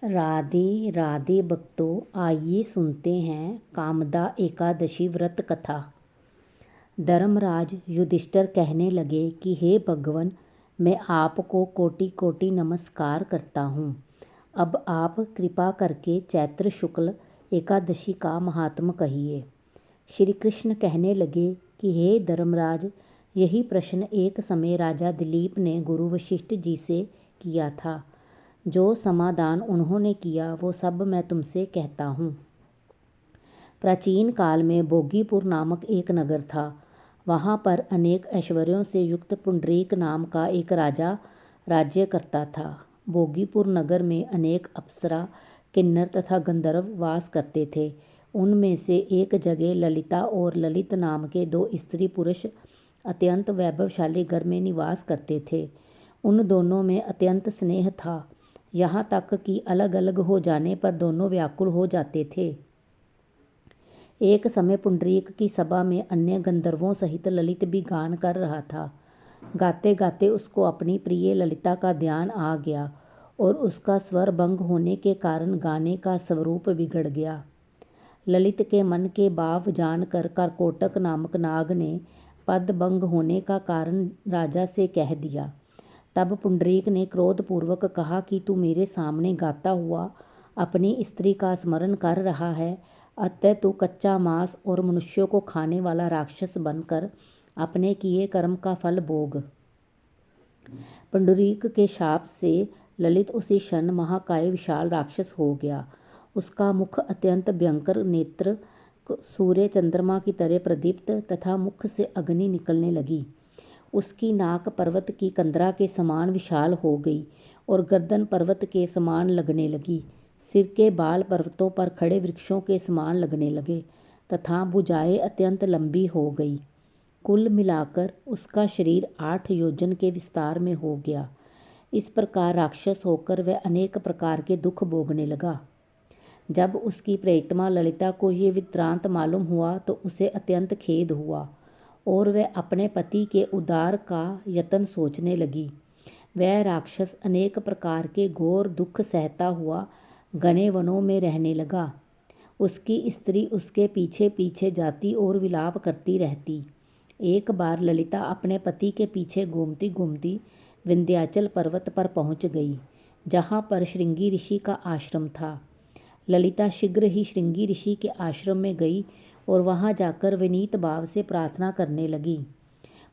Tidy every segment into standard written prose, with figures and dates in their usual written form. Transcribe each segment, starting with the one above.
राधे राधे भक्तों, आइए सुनते हैं कामदा एकादशी व्रत कथा। धर्मराज युधिष्ठिर कहने लगे कि हे भगवान, मैं आपको कोटि कोटि नमस्कार करता हूँ। अब आप कृपा करके चैत्र शुक्ल एकादशी का महात्म कहिए। श्री कृष्ण कहने लगे कि हे धर्मराज, यही प्रश्न एक समय राजा दिलीप ने गुरु वशिष्ठ जी से किया था। जो समाधान उन्होंने किया वो सब मैं तुमसे कहता हूँ। प्राचीन काल में भोगीपुर नामक एक नगर था। वहाँ पर अनेक ऐश्वर्यों से युक्त पुंडरीक नाम का एक राजा राज्य करता था। भोगीपुर नगर में अनेक अप्सरा, किन्नर तथा गंधर्व वास करते थे। उनमें से एक जगह ललिता और ललित नाम के दो स्त्री पुरुष अत्यंत वैभवशाली घर में निवास करते थे। उन दोनों में अत्यंत स्नेह था, यहाँ तक कि अलग अलग हो जाने पर दोनों व्याकुल हो जाते थे। एक समय पुंडरीक की सभा में अन्य गंधर्वों सहित ललित भी गान कर रहा था। गाते गाते उसको अपनी प्रिय ललिता का ध्यान आ गया और उसका स्वर भंग होने के कारण गाने का स्वरूप बिगड़ गया। ललित के मन के भाव जानकर करकोटक नामक नाग ने पद भंग होने का कारण राजा से कह दिया। तब पुंडरीक ने क्रोधपूर्वक कहा कि तू मेरे सामने गाता हुआ अपनी स्त्री का स्मरण कर रहा है, अतः तू कच्चा मांस और मनुष्यों को खाने वाला राक्षस बनकर अपने किए कर्म का फल भोग। पुंडरीक के शाप से ललित उसी क्षण महाकाय विशाल राक्षस हो गया। उसका मुख अत्यंत भयंकर, नेत्र सूर्य चंद्रमा की तरह प्रदीप्त तथा मुख से अग्नि निकलने लगी। उसकी नाक पर्वत की कंदरा के समान विशाल हो गई और गर्दन पर्वत के समान लगने लगी। सिर के बाल पर्वतों पर खड़े वृक्षों के समान लगने लगे तथा भुजाएं अत्यंत लंबी हो गई। कुल मिलाकर उसका शरीर 8 योजन के विस्तार में हो गया। इस प्रकार राक्षस होकर वह अनेक प्रकार के दुख भोगने लगा। जब उसकी प्रियतमा ललिता को ये वृत्तांत मालूम हुआ तो उसे अत्यंत खेद हुआ और वह अपने पति के उद्धार का यत्न सोचने लगी। वह राक्षस अनेक प्रकार के घोर दुख सहता हुआ घने वनों में रहने लगा। उसकी स्त्री उसके पीछे पीछे जाती और विलाप करती रहती। एक बार ललिता अपने पति के पीछे घूमती घूमती विंध्याचल पर्वत पर पहुंच गई, जहाँ पर श्रृंगी ऋषि का आश्रम था। ललिता शीघ्र ही श्रृंगी ऋषि के आश्रम में गई और वहां जाकर विनीत भाव से प्रार्थना करने लगी।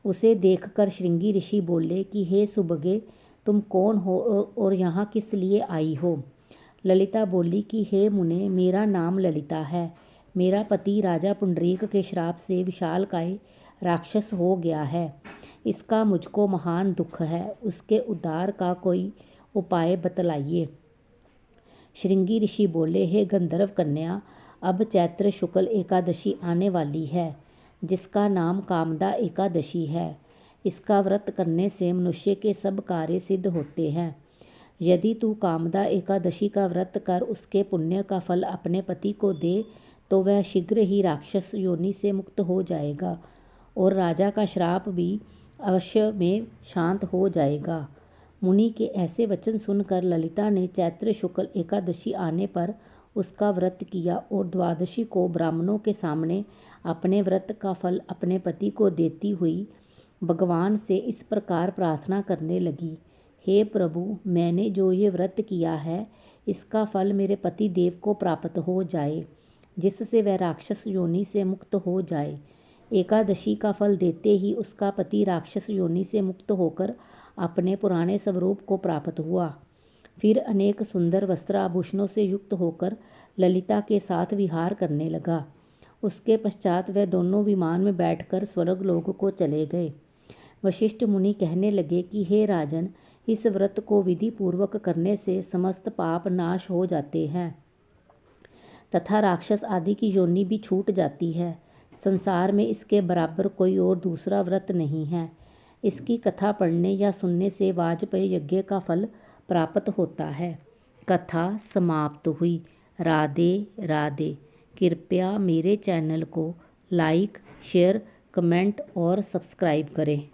उसे देखकर श्रृंगी ऋषि बोले कि हे सुभगे, तुम कौन हो और यहाँ किस लिए आई हो? ललिता बोली कि हे मुने, मेरा नाम ललिता है। मेरा पति राजा पुंडरीक के श्राप से विशालकाय राक्षस हो गया है। इसका मुझको महान दुख है। उसके उद्धार का कोई उपाय बतलाइए। श्रृंगी ऋषि बोले, हे गंधर्व कन्या, अब चैत्र शुक्ल एकादशी आने वाली है, जिसका नाम कामदा एकादशी है। इसका व्रत करने से मनुष्य के सब कार्य सिद्ध होते हैं। यदि तू कामदा एकादशी का व्रत कर उसके पुण्य का फल अपने पति को दे तो वह शीघ्र ही राक्षस योनि से मुक्त हो जाएगा और राजा का श्राप भी अवश्य में शांत हो जाएगा। मुनि के ऐसे वचन सुनकर ललिता ने चैत्र शुक्ल एकादशी आने पर उसका व्रत किया और द्वादशी को ब्राह्मणों के सामने अपने व्रत का फल अपने पति को देती हुई भगवान से इस प्रकार प्रार्थना करने लगी। हे प्रभु, मैंने जो ये व्रत किया है इसका फल मेरे पति देव को प्राप्त हो जाए, जिससे वह राक्षस योनि से मुक्त हो जाए। एकादशी का फल देते ही उसका पति राक्षस योनि से मुक्त होकर अपने पुराने स्वरूप को प्राप्त हुआ। फिर अनेक सुंदर वस्त्र आभूषणों से युक्त होकर ललिता के साथ विहार करने लगा। उसके पश्चात वह दोनों विमान में बैठकर स्वर्गलोक को चले गए। वशिष्ठ मुनि कहने लगे कि हे राजन, इस व्रत को विधि पूर्वक करने से समस्त पाप नाश हो जाते हैं तथा राक्षस आदि की योनि भी छूट जाती है। संसार में इसके बराबर कोई और दूसरा व्रत नहीं है। इसकी कथा पढ़ने या सुनने से वाजपेय यज्ञ का फल प्राप्त होता है। कथा समाप्त हुई। राधे राधे। कृपया मेरे चैनल को लाइक, शेयर, कमेंट और सब्सक्राइब करें।